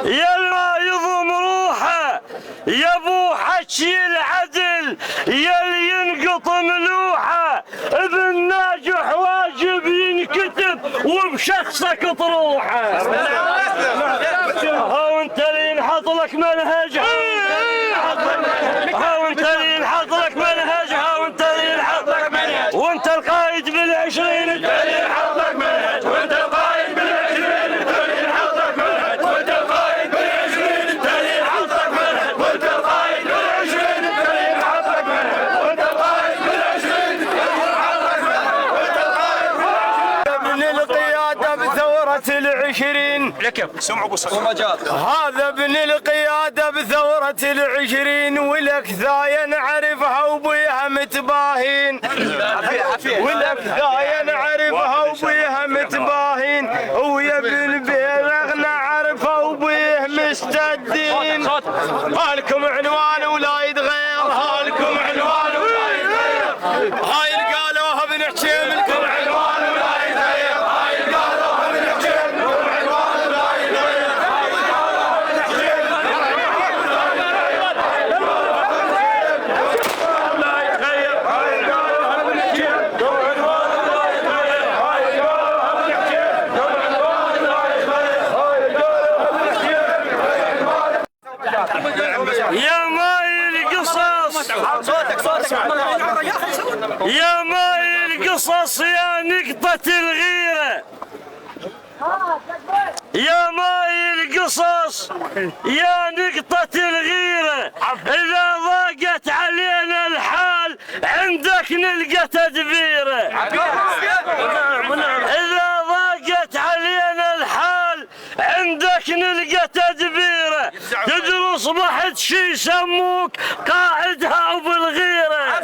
يا ما يضم روحه يا ابو حكي العدل يا اللي ينقط ملوحه ابن ناجح واجب ينكتب وبشخصك تروحه. ها وانت اللي ينحط لك منهج ها وانت اللي ينحط لك منهج ها وانت اللي ينحط لك منهج وانت القائد بالعشرين انت اللي ينحط لك منهج وانت القائد بالعشرين انت اللي ينحط لك منهج وانت القائد بالعشرين انت اللي ينحط لك منهج وانت القائد بالعشرين انت اللي ينحط لك منهج وانت القائد بالعشرين انت اللي ينحط لك منهج وانت القائد بالعشرين من القيادة بثورة العشرين هذا ابن القيادة بثورة العشرين ولك ثايا نعرفها وبيها متباهين ولك ثايا نعرفها وبيها متباهين ويا ابن بيرغ نعرفها وبيه مستدين. هالكم عنوان ولا يتغير هالكم عنوان ولا يتغير هاي اللي قالوها بنحكي لكم عنوان ولا يتغير هاي اللي قالوها بنحكي لكم عنوان ولا يتغير يا ماي القصص يا ماي القصص يا نقطة الغيرة يا ماي القصص يا نقطة الغيرة إذا ضاقت علينا الحال عندك نلقى تدبيره إذا ضاقت علينا الحال عندك نلقى تدبيره تدري اصبحت شي يسموك قائدها وبالغيره